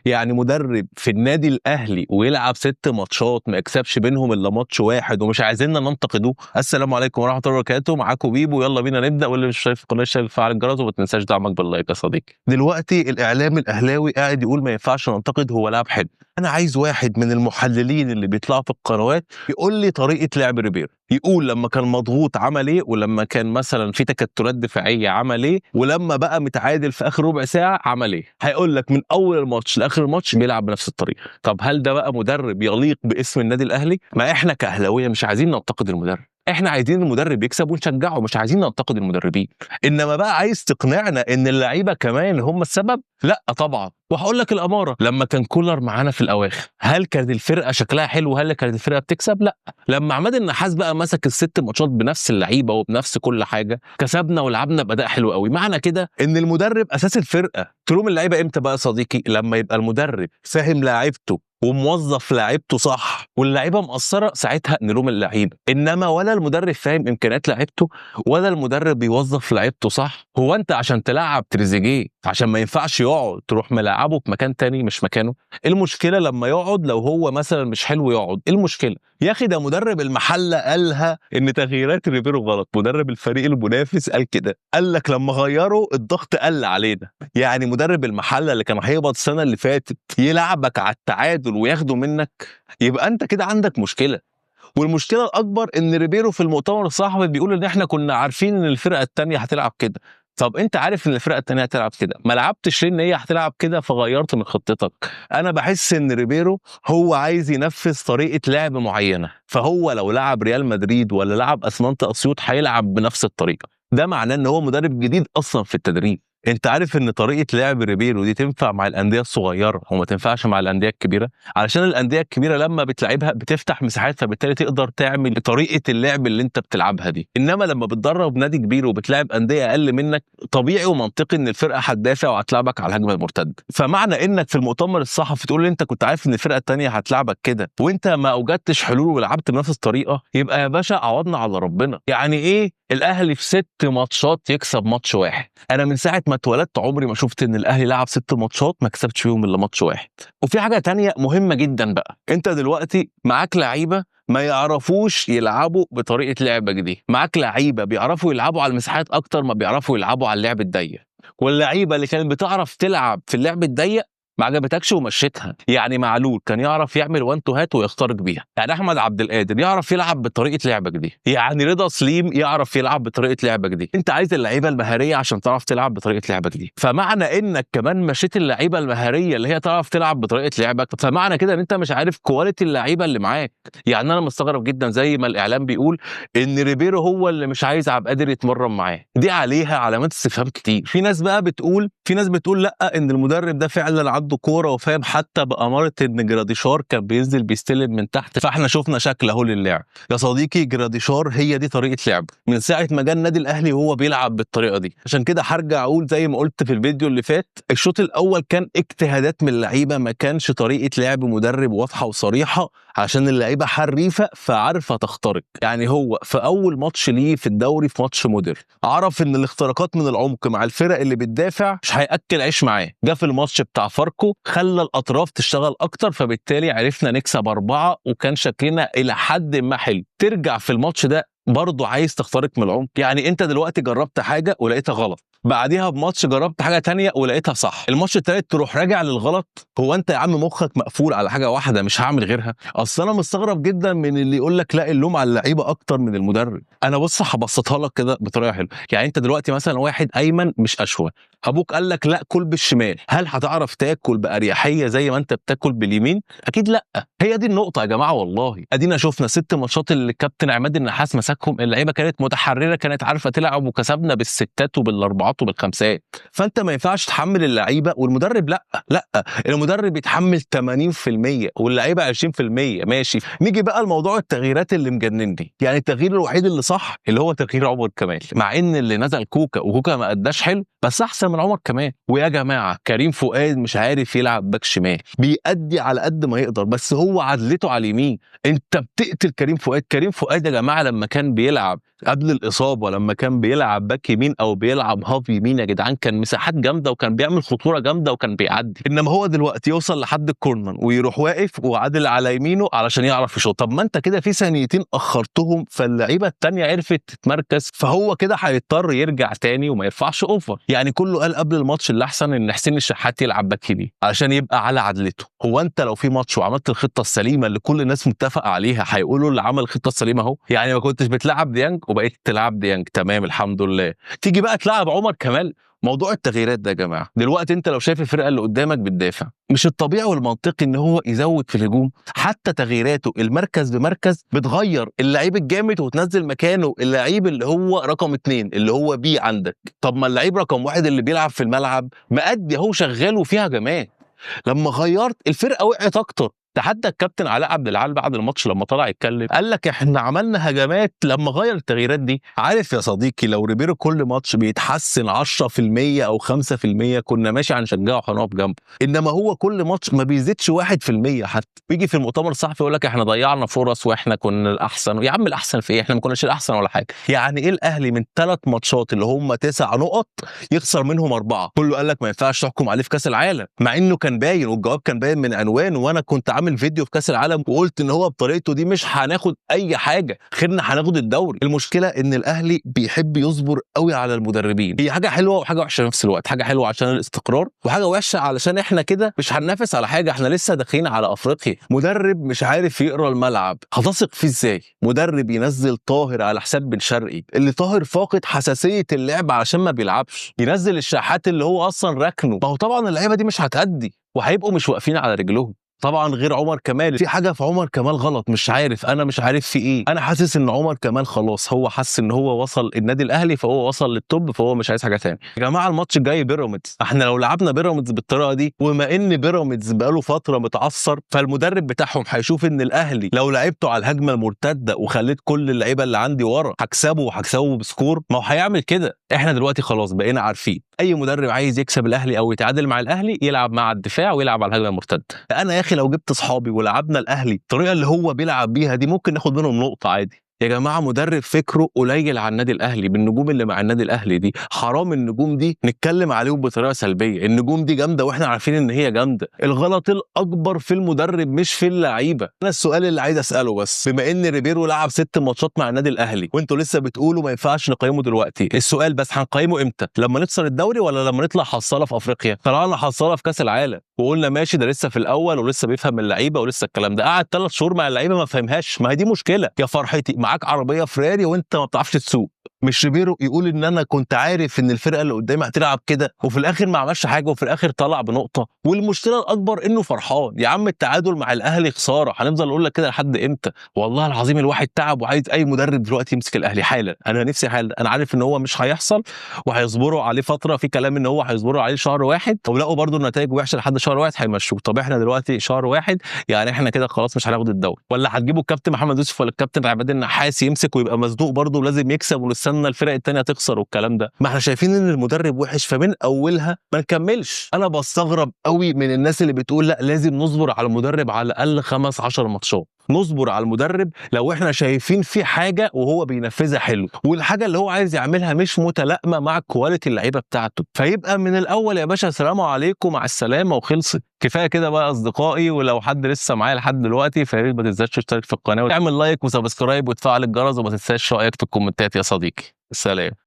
يعني مدرب في النادي الاهلي ويلعب 6 ماتشات ما يكسبش بينهم الا ماتش واحد ومش عايزيننا ننتقدوه؟ السلام عليكم ورحمه الله وبركاته، معاكم بيبو، يلا بينا نبدا. واللي مش شايف القناه شايف فعل الجرس وما تنساش دعمك باللايك يا صديقي. دلوقتي الاعلام الاهلاوي قاعد يقول ما ينفعش ننتقد، هو لاعب حلو. انا عايز واحد من المحللين اللي بيطلعوا في القنوات يقول لي طريقه لعب ريبيرو، يقول لما كان مضغوط عمل ايه، ولما كان مثلا في تكتلات دفاعيه عمل ايه، ولما بقى متعادل في اخر ربع ساعه عمل ايه. هيقول لك من اول الماتش لاخر الماتش بيلعب بنفس الطريقه. طب هل ده بقى مدرب يليق باسم النادي الاهلي؟ ما احنا كاهلاويه مش عايزين ننتقد المدرب، احنا عايزين المدرب يكسب ونشجعه، مش عايزين ننتقد المدربين. انما بقى عايز تقنعنا ان اللعيبه كمان هم السبب؟ لا طبعا. وهقول لك الاماره، لما كان كولر معانا في الاواخر هل كانت الفرقه شكلها حلو؟ هل كانت الفرقه بتكسب؟ لا. لما عماد النحاس بقى مسك ال6 ماتشات بنفس اللعيبه وبنفس كل حاجه كسبنا ولعبنا باداء حلو قوي. معنى كده ان المدرب اساس الفرقه. تلوم اللعيبه امتى بقى يا صديقي؟ لما يبقى المدرب فاهم لاعيبته وموظف لاعيبته صح واللعيبه مقصره، ساعتها نلوم اللعيبه. انما ولا المدرب فاهم امكانيات لاعيبته ولا المدرب بيوظف لاعيبته صح. هو انت عشان تلعب تريزيجيه عشان ما ينفعش يقعد تروح ملعبه في مكان تاني مش مكانه؟ المشكله لما يقعد لو هو مثلا مش حلو يقعد، المشكله يا اخي ده مدرب المحله قالها ان تغييرات ريبيرو غلط، مدرب الفريق المنافس قال كده، قال لك لما غيروا الضغط قل علينا. يعني مدرب المحله اللي كان هيهبط السنه اللي فاتت يلعبك على التعادل وياخده منك، يبقى انت كده عندك مشكله. والمشكله الاكبر ان ريبيرو في المؤتمر الصحفي بيقول ان احنا كنا عارفين ان الفرقه الثانيه هتلعب كده. طب انت عارف ان الفرقه الثانيه هتلعب كده، ما لعبتش ليه ان هي هتلعب كده فغيرت من خطتك؟ انا بحس ان ريبيرو هو عايز ينفذ طريقه لعب معينه، فهو لو لعب ريال مدريد ولا لعب اسمنت اسيوط هيلعب بنفس الطريقه. ده معناه ان هو مدرب جديد اصلا في التدريب. انت عارف ان طريقه لعب ريبيرو دي تنفع مع الانديه الصغيره وما تنفعش مع الانديه الكبيره، علشان الانديه الكبيره لما بتلعبها بتفتح مساحات فبالتالي تقدر تعمل طريقه اللعب اللي انت بتلعبها دي. انما لما بتدرب نادي كبير وبتلعب انديه اقل منك، طبيعي ومنطقي ان الفرقه هتدافع وهتلعبك على الهجمه المرتده. فمعنى انك في المؤتمر الصحفي تقول لي انت كنت عارف ان الفرقه الثانيه هتلعبك كده وانت ما اوجدتش حلول ولعبت بنفس الطريقه، يبقى يا باشا عوضنا على ربنا. يعني ايه الاهلي في 6 ماتشات يكسب ماتش واحد؟ انا من ساعه ما اتولدت عمري ما شفت ان الاهلي لعب 6 ماتشات ما كسبش فيهم الا ماتش واحد. وفي حاجه تانية مهمه جدا بقى، انت دلوقتي معاك لعيبه ما يعرفوش يلعبوا بطريقه لعبك دي، معاك لعيبه بيعرفوا يلعبوا على المساحات اكتر ما بيعرفوا يلعبوا على اللعب الضيق، واللعيبه اللي كانت بتعرف تلعب في اللعب الضيق ما عجبتكش ومشيتها. يعني معلول كان يعرف يعمل وان تو هات ويخترق بيها، يعني احمد عبد القادر يعرف يلعب بطريقه لعبك دي، يعني رضا سليم يعرف يلعب بطريقه لعبك دي. انت عايز اللعيبه المهاريه عشان تعرف تلعب بطريقه لعبك دي، فمعنى انك كمان مشيت اللعيبه المهاريه اللي هي تعرف تلعب بطريقه لعبك، فمعنى كده ان انت مش عارف كواليتي اللعيبه اللي معاك. يعني انا مستغرب جدا زي ما الاعلام بيقول ان ريبيرو هو اللي مش عايز عبد القادر يتمرن معاه، دي عليها علامات استفهام كتير. في ناس بتقول لا ان المدرب ده فعلا عنده كوره وفاهم، حتى باماره ان جراديشار كان بينزل بيستلم من تحت فاحنا شفنا شكل اهو للعب. يا صديقي جراديشار هي دي طريقه لعب من ساعه ما جه النادي الاهلي وهو بيلعب بالطريقه دي. عشان كده هرجع اقول زي ما قلت في الفيديو اللي فات، الشوط الاول كان اجتهادات من اللعيبه، ما كانش طريقه لعب مدرب واضحه وصريحه، عشان اللعيبه حريفه فعارفه تخترق. يعني هو في اول ماتش ليه في الدوري في ماتش مودر عرف ان الاختراقات من العمق مع الفرق اللي بتدافع مش هياكل عيش معاه. جه في الماتش بتاع فاركو خلى الاطراف تشتغل اكتر فبالتالي عرفنا نكسب 4 وكان شكلنا الى حد ما حلو. ترجع في الماتش ده برضه عايز تخترق من العمق. يعني انت دلوقتي جربت حاجه ولقيتها غلط، بعديها بماتش جربت حاجه تانية ولقيتها صح، الماتش التالت تروح راجع للغلط. هو انت يا عم مخك مقفول على حاجه واحده مش هعمل غيرها؟ اصل انا مستغرب جدا من اللي يقول لك لا اللوم على اللعيبه اكتر من المدرب. انا بص هبسطها لك كده بطريقه حلوه. يعني انت دلوقتي مثلا واحد ايمن مش اشول، ابوك قال لك لا كل بالشمال، هل هتعرف تاكل باريحيه زي ما انت بتاكل باليمين؟ اكيد لا. هي دي النقطه يا جماعه. والله ادينا شفنا 6 ماتشات اللي الكابتن عماد النحاس مسكهم اللعيبه كانت متحرره، كانت عارفه تلعب وكسبنا بالستات وبالاربعات وبالخمسات. فانت ما ينفعش تحمل اللعيبه والمدرب لا المدرب يتحمل 80% واللعيبه 20%. ماشي. نيجي بقى لموضوع التغييرات اللي مجنني. يعني التغيير الوحيد اللي صح اللي هو تغيير عمر كمال، مع ان اللي نزل كوكا وكوكا ما اداش حلو بس احسن من عمر كمال. ويا جماعه كريم فؤاد مش عارف يلعب باك شمال، بيأدي على قد ما يقدر بس هو عدلته على اليمين. انت بتقتل كريم فؤاد. كريم فؤاد يا جماعه لما كان بيلعب قبل الاصابه لما كان بيلعب باك يمين او بيلعب هاف يمين يا جدعان كان مساحات جامده وكان بيعمل خطوره جامده وكان بيعدي. انما هو دلوقتي يوصل لحد الكورنر ويروح واقف وعادل على يمينه علشان يعرف يشوط. طب ما انت كده في ثانيتين اخرتهم فاللعيبه الثانيه عرفت تتمركز، فهو كده هيضطر يرجع تاني وما يرفعش اوفر. يعني كله قال قبل الماتش اللي احسن ان حسين الشحات يلعب باك يمين علشان يبقى على عدلته. هو انت لو في ماتش وعملت الخطه السليمه اللي كل الناس متفقه عليها هيقولوا اللي عمل الخطه السليمه اهو؟ يعني ما كنتش بتلعب ديانج وبقيت تلعب ديانج، تمام الحمد لله. تيجي بقى تلعب عمر كمال. موضوع التغييرات ده يا جماعه، دلوقتي انت لو شايف الفرقه اللي قدامك بتدافع، مش الطبيعي والمنطقي ان هو يزود في الهجوم؟ حتى تغييراته المركز بمركز بتغير اللعيب الجامد وتنزل مكانه اللعيب اللي هو رقم 2 اللي هو بي عندك. طب ما اللعيب رقم 1 اللي بيلعب في الملعب مأدي اهو شغال وفيها جمال. لما غيرت الفرقه وقعت اكتر. ده حتى الكابتن علاء عبد العال بعد الماتش لما طلع يتكلم قال لك احنا عملنا هجمات لما غير التغييرات دي. عارف يا صديقي لو ريبيرو كل ماتش بيتحسن 10% او 5% كنا ماشي هنشجعه هنقف جنبه. انما هو كل ماتش ما بيزيدش 1% حتى. بيجي في المؤتمر الصحفي يقول لك احنا ضيعنا فرص واحنا كنا الاحسن. يا عم الاحسن في ايه؟ احنا ما كناش الاحسن ولا حاجه. يعني ايه الاهلي من 3 ماتشات اللي هم 9 نقط يخسر منهم 4؟ كله قال لك ما ينفعش تحكم عليه في كاس العالم، مع انه كان باين والجواب كان باين من عنوانه. وانا كنت عامل فيديو في كاس العالم وقلت ان هو بطريقته دي مش هناخد اي حاجه، خيرنا هناخد الدوري. المشكله ان الاهلي بيحب يصبر قوي على المدربين. هي حاجه حلوه وحاجه وحشه في نفس الوقت. حاجه حلوه عشان الاستقرار وحاجه وحشه علشان احنا كده مش هننافس على حاجه. احنا لسه داخلين على افريقيا. مدرب مش عارف يقرا الملعب هتثق فيه ازاي؟ مدرب ينزل طاهر على حساب بن شرقي اللي طاهر فاقد حساسيه اللعب علشان ما بيلعبش، ينزل الشحات اللي هو اصلا ركنه. ما هو طبعا اللعيبه دي مش هتأدي وهيبقوا مش واقفين على رجلهم. طبعا غير عمر كمال، في حاجه في عمر كمال غلط. مش عارف، انا مش عارف في ايه. انا حاسس ان عمر كمال خلاص هو حس ان هو وصل النادي الاهلي فهو وصل للتوب فهو مش عايز حاجه ثانيه. يا جماعه الماتش الجاي بيراميدز، احنا لو لعبنا بيراميدز بالطريقه دي وما ان بيراميدز بقاله فتره متعثر فالمدرب بتاعهم هيشوف ان الاهلي لو لعبته على الهجمه المرتده وخليت كل اللعيبه اللي عندي ورا هكسبه وهكسبه بسكور، ما هو هيعمل كده. احنا دلوقتي خلاص بقينا عارفين اي مدرب عايز يكسب الاهلي او يتعادل مع الاهلي يلعب مع الدفاع ويلعب على الهجمه المرتده. انا يا اخي لو جبت اصحابي ولعبنا الاهلي الطريقه اللي هو بيلعب بيها دي ممكن ناخد منهم نقطه عادي. يا جماعه مدرب فكره قليل على النادي الاهلي بالنجوم اللي مع النادي الاهلي دي. حرام النجوم دي نتكلم عليهم بطريقه سلبيه. النجوم دي جامده واحنا عارفين ان هي جامده. الغلط الاكبر في المدرب مش في اللعيبه. انا السؤال اللي عايز اساله بس، بما ان ريبيرو لعب 6 ماتشات مع النادي الاهلي وانتوا لسه بتقولوا ما ينفعش نقيمه دلوقتي، السؤال بس هنقيمه امتى؟ لما نخسر الدوري ولا لما نطلع حصاله في افريقيا؟ طلعنا حصاله في كاس العالم وقلنا ماشي ده لسه في الاول ولسه بيفهم اللعيبه ولسه الكلام ده. قعد 3 شهور مع اللعيبه ما فهمهاش. ما هي دي مشكله. يا فرحتي معاك عربيه فراري وانت ما بتعرفش تسوق. مش ريبيرو يقول ان انا كنت عارف ان الفرقه اللي قدامي هتلعب كده وفي الاخر ما عملش حاجه وفي الاخر طلع بنقطه. والمشكله الاكبر انه فرحان. يا عم التعادل مع الاهلي خساره، هنفضل نقول لك كده لحد امتى؟ والله العظيم الواحد تعب وعايز اي مدرب دلوقتي يمسك الاهلي حالا. انا نفسي حالا. انا عارف ان هو مش هيحصل وهيصبروا عليه فتره. في كلام ان هو هيصبروا عليه شهر واحد ولقوا برده النتائج وحشه لحد شهر واحد هيمشوه. طب احنا دلوقتي شهر واحد، يعني احنا كده خلاص مش هناخد الدوري. ولا هتجيبوا الكابتن محمد يوسف ولا الكابتن عماد النحاس يمسك ويبقى مصدوق برده ولازم يكسب ونستنى الفرق الثانيه تخسر والكلام ده؟ ما احنا شايفين ان المدرب وحش فمن اولها ما نكملش. انا بستغرب قوي من الناس اللي بتقول لا لازم نصبر على المدرب على الاقل 15 ماتشات. نصبر على المدرب لو احنا شايفين في حاجه وهو بينفذها حلو والحاجه اللي هو عايز يعملها مش متلائمه مع كواليتي اللعيبه بتاعته، فيبقى من الاول يا باشا السلام عليكم مع السلامه وخلصت. كفايه كده بقى اصدقائي. ولو حد لسه معايا لحد دلوقتي فيا ريت ما تنساش تشترك في القناه وتعمل لايك وسبسكرايب وتفعل الجرس وما تنساش رايك في الكومنتات يا صديقي. سلام.